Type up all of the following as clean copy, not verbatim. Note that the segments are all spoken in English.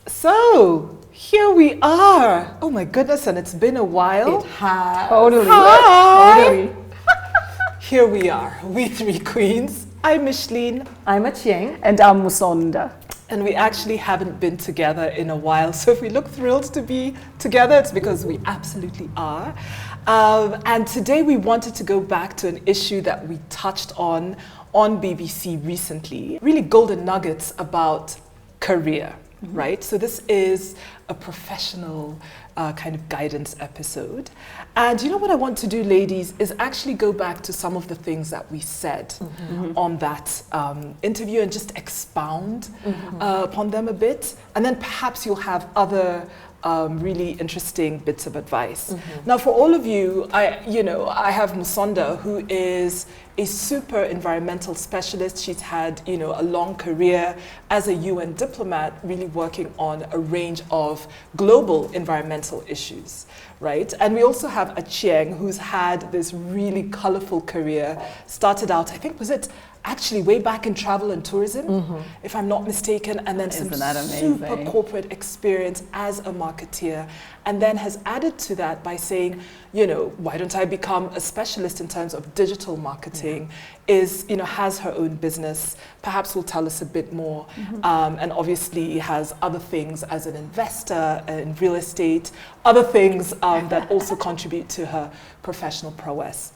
So, here we are. Oh my goodness, and it's been a while. It has. Totally. Hi. Totally. Here we are, we three queens. I'm Micheline. I'm Achieng. And I'm Musonda. And we actually haven't been together in a while. So if we look thrilled to be together, it's because we absolutely are. And today we wanted to go back to an issue that we touched on BBC recently. Really golden nuggets about career. Right? So this is a professional kind of guidance episode. And you know what I want to do, ladies, is actually go back to some of the things that we said on that interview and just expound upon them a bit. And then perhaps you'll have other really interesting bits of advice. Now, for all of you, I have Musonda, who is a super environmental specialist. She's had, a long career as a UN diplomat, really working on a range of global environmental issues, right? And we also have Achieng, who's had this really colorful career. Started out, I think, was it actually way back in travel and tourism, if I'm not mistaken, and then some super corporate experience as a marketeer, and then has added to that by saying, why don't I become a specialist in terms of digital marketing, has her own business, perhaps will tell us a bit more, and obviously has other things as an investor in real estate, other things that also contribute to her professional prowess.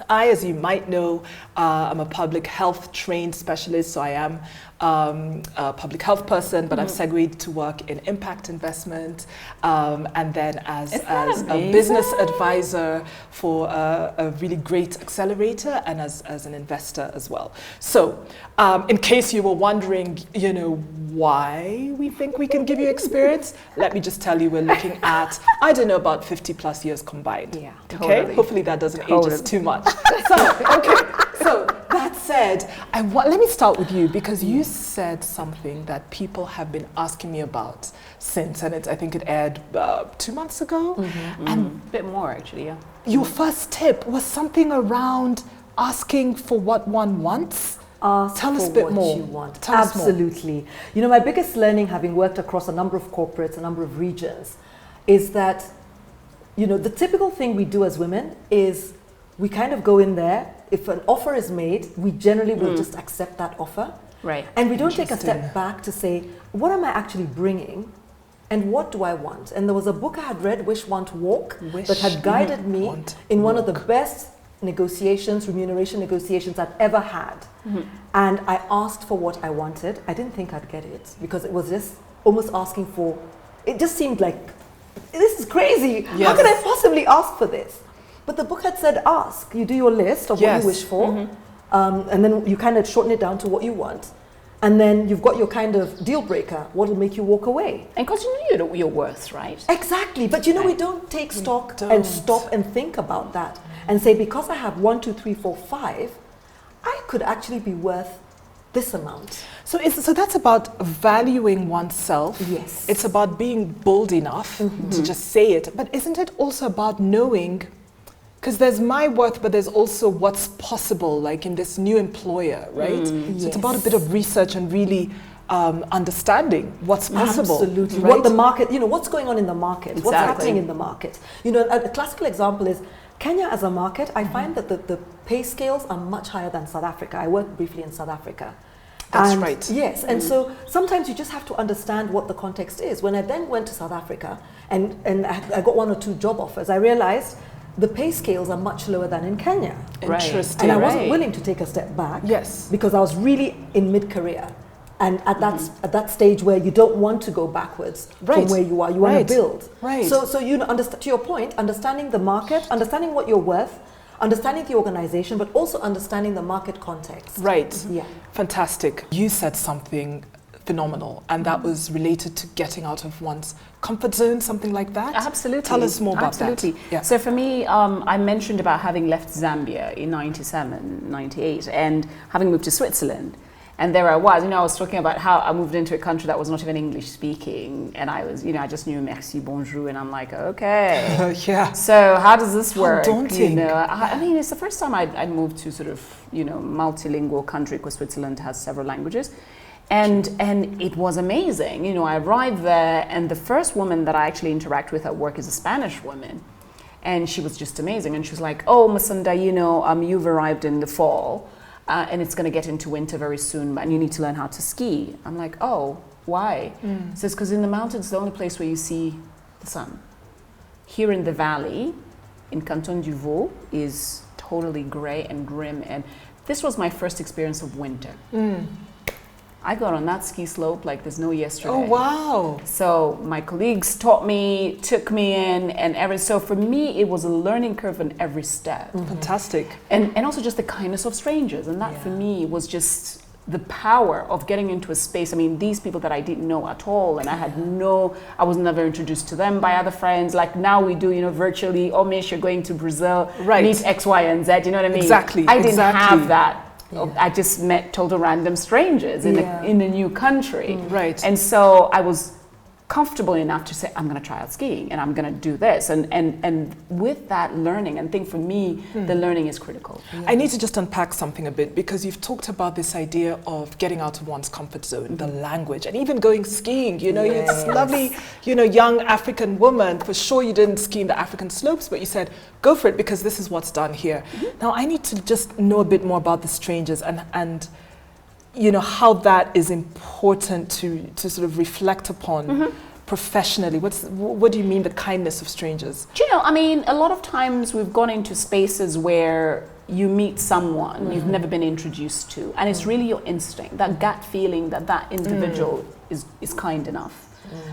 I, as you might know, I'm a public health trained specialist, so I am a public health person, but I've segued to work in impact investment, and then as a business advisor for a really great accelerator and as an investor as well. So in case you were wondering, why we think we can give you experience, let me just tell you, we're looking at, I don't know, about 50 plus years combined. Yeah, okay? Totally. Hopefully that doesn't age us too much. So that said, let me start with you, because you said something that people have been asking me about since, and I think it aired 2 months ago. And A bit more, actually, yeah. your first tip was something around asking for what one wants. Tell us a bit more. You want. Tell us more. Absolutely. My biggest learning, having worked across a number of corporates, a number of regions, is that, the typical thing we do as women is we kind of go in there. If an offer is made, we generally will just accept that offer. Right. And we don't take a step back to say, what am I actually bringing? And what do I want? And there was a book I had read, Wish, Want, Walk, that had guided me in one of the best remuneration negotiations I'd ever had. And I asked for what I wanted. I didn't think I'd get it, because it was just almost asking for, it just seemed like, this is crazy. Yes. How can I possibly ask for this? But the book had said, ask. You do your list of what you wish for, and then you kind of shorten it down to what you want. And then you've got your kind of deal breaker, what will make you walk away. And because you know your worth, right? Exactly. But we don't take stock and stop and think about that and say, because I have 1, 2, 3, 4, 5, I could actually be worth this amount. So that's about valuing oneself. Yes. It's about being bold enough to just say it. But isn't it also about knowing, because there's my worth, but there's also what's possible, like in this new employer, right? So it's about a bit of research and really understanding what's possible. Absolutely. Right? What the market, what's going on in the market, what's Exactly. happening in the market. A classical example is Kenya as a market. I find that the pay scales are much higher than South Africa. I worked briefly in South Africa. That's right. Yes, and so sometimes you just have to understand what the context is. When I then went to South Africa and I got 1 or 2 job offers, I realized the pay scales are much lower than in Kenya. Interesting. And I wasn't willing to take a step back. Yes. Because I was really in mid-career. And at that stage where you don't want to go backwards from where you are, you want to build. Right. So to your point, understanding the market, understanding what you're worth, understanding the organization, but also understanding the market context. Right. Yeah. Fantastic. You said something phenomenal, and that was related to getting out of one's comfort zone, something like that. Absolutely. Tell us more about that. Yeah. So for me, I mentioned about having left Zambia in 97, 98, and having moved to Switzerland. And there I was talking about how I moved into a country that was not even English speaking. And I was, I just knew merci, bonjour. And I'm like, okay. Yeah. So how does this work? Daunting. I mean, it's the first time I'd moved to sort of, multilingual country, because Switzerland has several languages. And it was amazing. You know, I arrived there, and the first woman that I actually interact with at work is a Spanish woman. And she was just amazing. And she was like, oh, Masunda, you know, you've arrived in the fall, and it's going to get into winter very soon, and you need to learn how to ski. I'm like, oh, why? She says, because in the mountains, the only place where you see the sun. Here in the valley, in Canton du Vaud, is totally gray and grim. And this was my first experience of winter. I got on that ski slope like there's no yesterday. Oh, wow. So my colleagues taught me, took me in, so for me, it was a learning curve on every step. Fantastic. And also just the kindness of strangers. And that for me was just the power of getting into a space. I mean, these people that I didn't know at all, and I was never introduced to them by other friends. Like now we do, you know, virtually, oh, Mish, you're going to Brazil, meet X, Y, and Z, you know what I mean? Exactly. I didn't have that. Yeah. I just met total random strangers in a new country. Right. And so I was comfortable enough to say, I'm going to try out skiing and I'm going to do this. And with that learning, and I think for me, the learning is critical. I need to just unpack something a bit, because you've talked about this idea of getting out of one's comfort zone, the language, and even going skiing. You know, you're this lovely, you know, young African woman. For sure you didn't ski in the African slopes, but you said, go for it because this is what's done here. Now I need to just know a bit more about the strangers and you know, how that is important to sort of reflect upon professionally. What do you mean, the kindness of strangers? Do you know, I mean, a lot of times we've gone into spaces where you meet someone you've never been introduced to, and it's really your instinct, that gut feeling that individual is kind enough.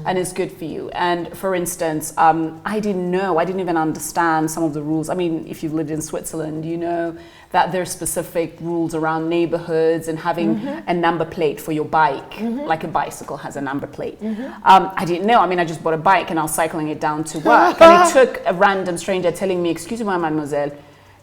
And it's good for you. And for instance, I didn't even understand some of the rules. I mean, if you've lived in Switzerland, you know that there's specific rules around neighborhoods and having a number plate for your bike, like a bicycle has a number plate. I didn't know. I mean, I just bought a bike and I was cycling it down to work. And it took a random stranger telling me, excuse me, mademoiselle,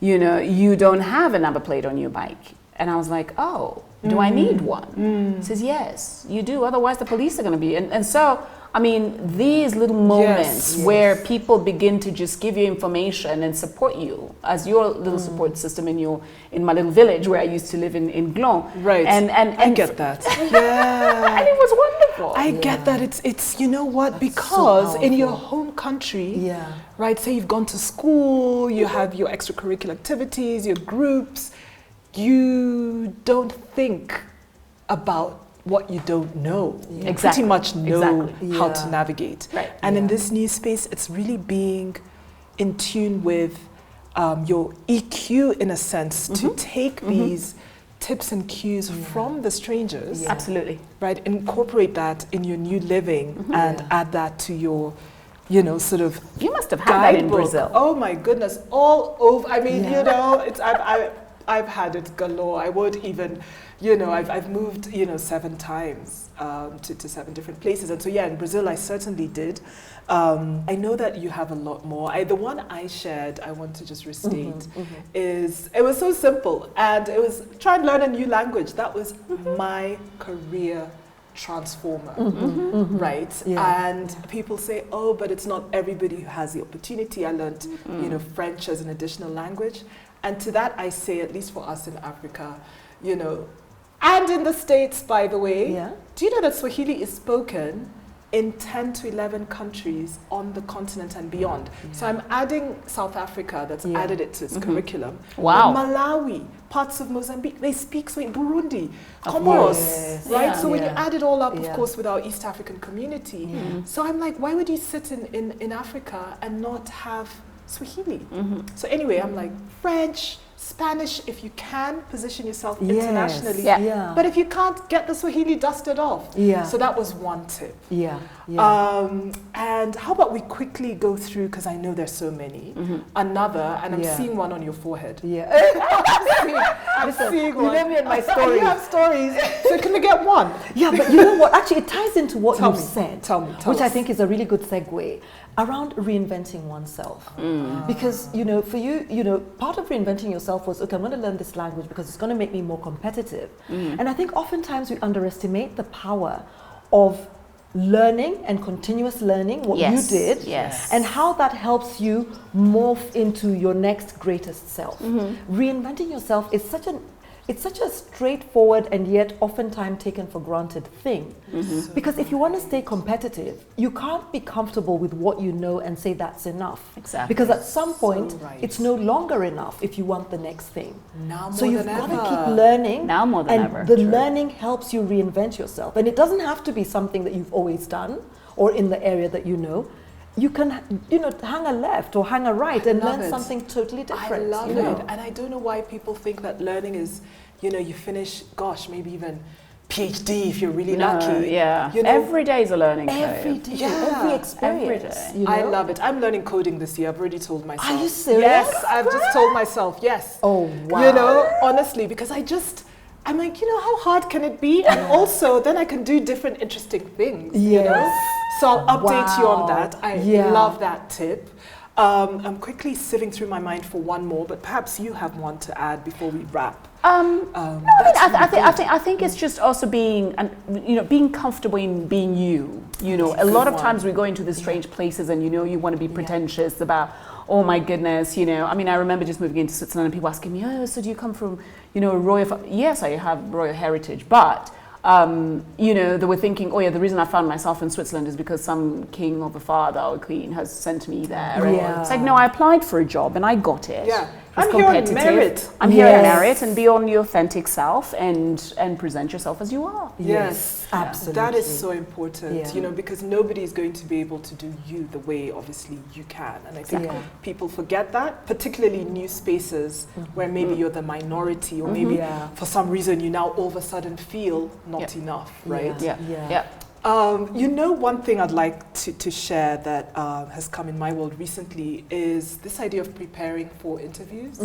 you know, you don't have a number plate on your bike. And I was like, oh, do I need one? He says, yes, you do. Otherwise, the police are going to be. And so, I mean, these little moments where people begin to just give you information and support you as your little support system in my little village where I used to live in Glon. Right. And I get that. Yeah. And it was wonderful. I get that. It's you know what? Because so in your home country, right, say you've gone to school, you have your extracurricular activities, your groups, you don't think about what you don't know. You pretty much know how to navigate. Right. And in this new space, it's really being in tune with your EQ, in a sense, to take these tips and cues from the strangers. Absolutely. Right, incorporate that in your new living and add that to your, you know, sort of You must have had that in Brazil. Oh my goodness, all over. I mean, you know, it's I've had it galore. I won't even, you know, I've moved, you know, 7 times to 7 different places. And so, yeah, in Brazil, I certainly did. I know that you have a lot more. The one I shared, I want to just restate, is, it was so simple. And it was try and learn a new language. That was my career transformer, right? And people say, oh, but it's not everybody who has the opportunity. I learned, you know, French as an additional language. And to that I say, at least for us in Africa, you know, and in the States, by the way, do you know that Swahili is spoken in 10 to 11 countries on the continent and beyond? So I'm adding South Africa, that's added it to its curriculum. Wow. But Malawi, parts of Mozambique, they speak Swahili. Burundi, Comoros, right? So when you add it all up, of course, with our East African community. So I'm like, why would you sit in Africa and not have Swahili? So anyway, I'm like, French, Spanish, if you can position yourself internationally. But if you can't, get the Swahili dusted off. So that was one tip. And how about we quickly go through, because I know there's so many, another, and I'm seeing one on your forehead. I'm seeing one. You know me and my stories. You have stories. So can we get one? Yeah, but you know what? Actually, it ties into what you said. Tell me. Which I think is a really good segue around reinventing oneself. Because, you know, for you, you know, part of reinventing yourself was, okay, I'm going to learn this language because it's going to make me more competitive. And I think oftentimes we underestimate the power of learning and continuous learning, what you did, and how that helps you morph into your next greatest self. Reinventing yourself is such an it's such a straightforward and yet oftentimes taken for granted thing. Because if you want to stay competitive, you can't be comfortable with what you know and say that's enough. Exactly. Because at some point, right. it's no longer enough if you want the next thing. Now more So you've than got to ever. keep learning. Now more than and ever. the True. learning helps you reinvent yourself. And it doesn't have to be something that you've always done or in the area that you know. You can, hang a left or hang a right and love learn it. something totally different. I love you know? it. And I don't know why people think that learning is, you finish, maybe even PhD if you're really lucky. Yeah. You know, Every day is a learning curve. Every day, Yeah. every experience. Every day. I love it. I'm learning coding this year. I've already told myself. Are you serious? Yes, I've just told myself, yes. Oh, wow. Honestly, because I'm like, how hard can it be? And also, then I can do different interesting things, So I'll update you on that. I love that tip. I'm quickly sifting through my mind for one more, but perhaps you have one to add before we wrap. I think it's just also being comfortable in being you. A lot of times we go into these strange places, and you want to be pretentious about, oh my goodness, I remember just moving into Switzerland and people asking me, oh, so do you come from, a royal? Yes, I have royal heritage, but they were thinking, oh yeah, the reason I found myself in Switzerland is because some king or the father or queen has sent me there. And it's like, no, I applied for a job and I got it. Yeah. It's I'm here on merit. I'm here on merit, and be on your authentic self and present yourself as you are. Yes, absolutely. That is so important, Yeah. because nobody is going to be able to do you the way, obviously, you can. And I think people forget that, particularly in new spaces where maybe you're the minority, or maybe for some reason you now all of a sudden feel not enough, right? Yeah. One thing I'd like to share that has come in my world recently is this idea of preparing for interviews.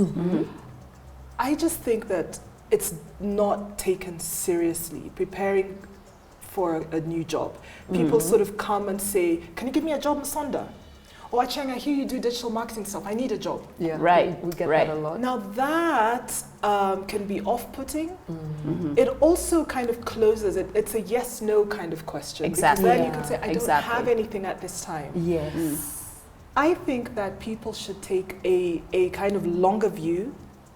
I just think that it's not taken seriously, preparing for a new job. People sort of come and say, can you give me a job, Masonda? Or Acheng, I hear you do digital marketing stuff. I need a job. Yeah, right. We get that a lot. Now that can be off-putting. It also kind of closes it. It's a yes/no kind of question. Exactly. Because then you can say, I don't have anything at this time. Yes. I think that people should take a kind of longer view,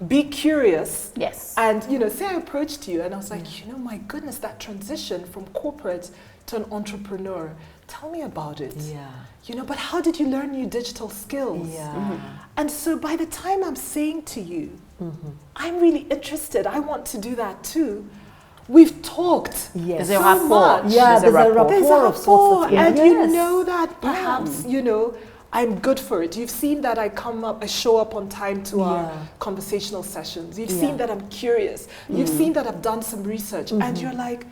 be curious. Yes. And, say I approached you and I was like, my goodness, that transition from corporate to an entrepreneur. Tell me about it. Yeah. But how did you learn new digital skills? Yeah. And so by the time I'm saying to you, I'm really interested, I want to do that too, we've talked Yes. There's a so rapport. much. Yeah, there's a rapport. rapport of sorts of And things. you Yes. know that perhaps, I'm good for it. You've seen that I show up on time to our conversational sessions. You've seen that I'm curious. You've seen that I've done some research. And you're like,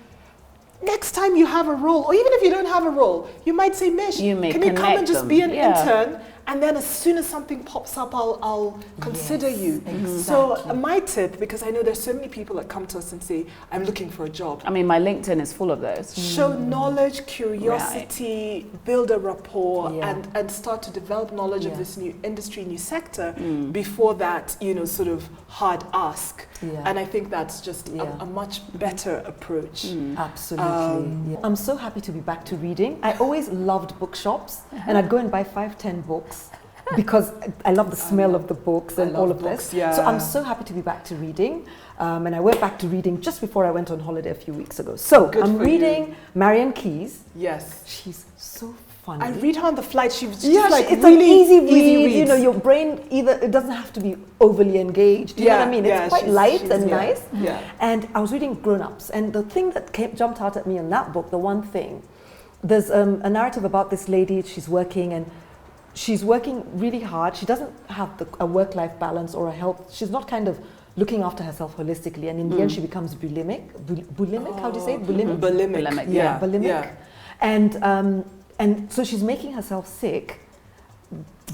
next time you have a role, or even if you don't have a role, you might say, Mish, can you come and just be an intern? And then as soon as something pops up, I'll consider you. Exactly. So my tip, because I know there's so many people that come to us and say, I'm looking for a job. I mean, my LinkedIn is full of those. Show knowledge, curiosity, build a rapport, and start to develop knowledge of this new industry, new sector, before that, sort of hard ask. Yeah. And I think that's just a much better approach. Absolutely. I'm so happy to be back to reading. I always loved bookshops, and I'd go and buy 5-10 books because I love the smell of the books and all of this. Yeah. So I'm so happy to be back to reading. And I went back to reading just before I went on holiday a few weeks ago. So I'm reading Marianne Keyes. Yes. She's so funny. I read her on the flight. She's Yeah, just like it's really an easy read. reads. You know, your brain it doesn't have to be overly engaged. Do you know what I mean? It's quite light and nice. Yeah. And I was reading Grown Ups, and the thing that jumped out at me in that book, the one thing, there's a narrative about this lady. She's working really hard. She doesn't have a work-life balance or a health. She's not kind of looking after herself holistically, and in the end, she becomes bulimic. Bulimic? How do you say it? Bulimic. Bulimic. Yeah, bulimic. Yeah. And so she's making herself sick,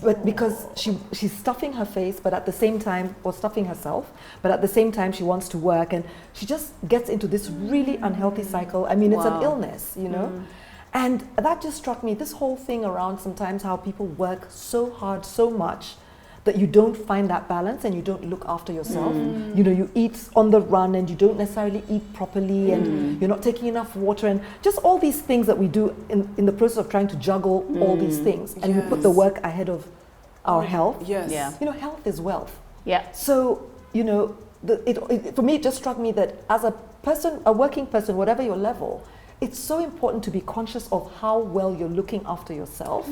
but because she's stuffing her face, but at the same time, or stuffing herself, but at the same time she wants to work, and she just gets into this really unhealthy cycle. I mean, it's an illness, you know? And that just struck me, this whole thing around sometimes how people work so hard, so much, that you don't find that balance and you don't look after yourself. You know, you eat on the run and you don't necessarily eat properly and you're not taking enough water, and just all these things that we do in the process of trying to juggle all these things. And we put the work ahead of our health. Yes. Yeah. You know, health is wealth. Yeah. So, you know, for me, it just struck me that as a person, a working person, whatever your level, it's so important to be conscious of how well you're looking after yourself.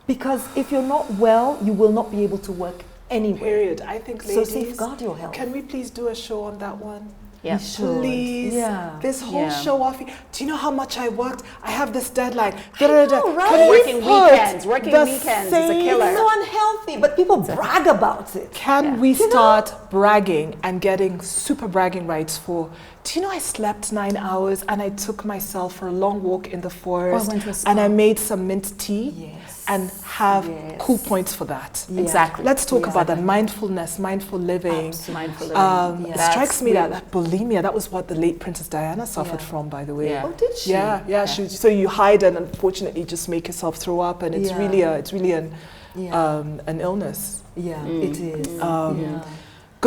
Because if you're not well, you will not be able to work anywhere. Period. I think, ladies, so safeguard your health. Can we please do a show on that one? Yeah. Please. Yeah. This whole Yeah. show off. Do you know how much I worked? I have this deadline. I know, right? Can we Working put weekends. Working the weekends is a same- killer. It's so unhealthy, but people brag about it. Can we start bragging and getting super bragging rights for, do you know I slept 9 hours and I took myself for a long walk in the forest went to a spa. and I made some mint tea Yes. and have Yes. cool points for that. Yeah. Exactly. Let's talk about that. Exactly. Mindfulness, mindful living. Mindful living. It That's strikes me real. that bulimia, that was what the late Princess Diana suffered Yeah. from, by the way. Yeah. Oh, did she? Yeah. So you hide and unfortunately just make yourself throw up, and it's Yeah. really an Yeah. an illness. Yeah, it is. Yeah.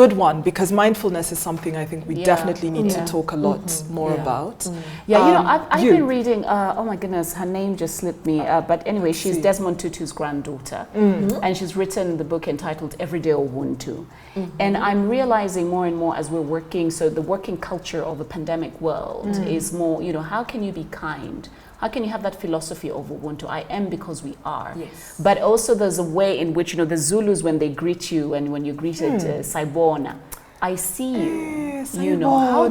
Good one, because mindfulness is something I think we Yeah. definitely need Yeah. to talk a lot more Yeah. about. Yeah, you know, I've you. been reading, oh my goodness, her name just slipped me. But anyway, she's See. Desmond Tutu's granddaughter. And she's written the book entitled Everyday Ubuntu. And I'm realizing more and more as we're working, so the working culture of the pandemic world is more, you know, how can you be kind? How can you have that philosophy of Ubuntu? I am because we are. Yes. But also there's a way in which, you know, the Zulus, when they greet you and when you greeted Saibona, I see you. You know, how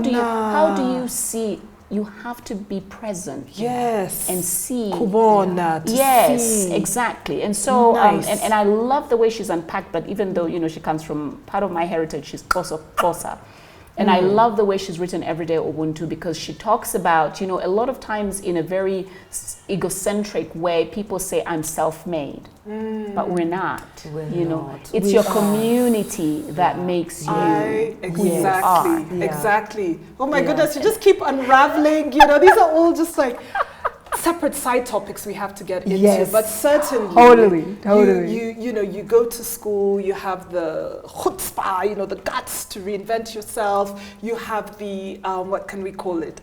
do you see? You have to be present. Yes. And see. Kubona, to Yes, see. exactly. And so, Nice. and I love the way she's unpacked, but even though, you know, she comes from part of my heritage, she's Xhosa. And I love the way she's written Everyday Ubuntu, because she talks about, you know, a lot of times in a very egocentric way, people say, I'm self-made. But we're not. We're you know, not. it's We your are. community that makes you who you are. Yeah. Exactly. Oh my Yeah. goodness, you just keep unraveling. You know, these are all just like separate side topics we have to get into. Yes. But certainly, Totally. You know, you go to school, you have the chutzpah, you know, the guts to reinvent yourself. You have the what can we call it?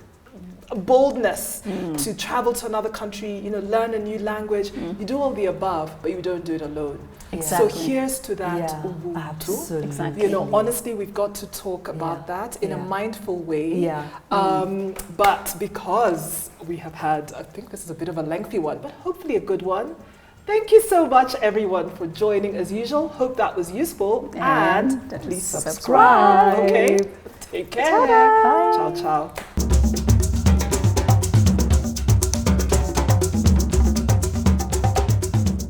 Boldness to travel to another country, you know, learn a new language. You do all the above, but you don't do it alone. Exactly. So here's to that Yeah, Ubuntu. absolutely. Exactly. You know, honestly, we've got to talk about that in a Yeah. mindful way. Yeah. But because we have had, I think this is a bit of a lengthy one, but hopefully a good one. Thank you so much, everyone, for joining as usual. Hope that was useful. And please subscribe. subscribe. Okay. Take care. Ta-da. Ciao, ciao.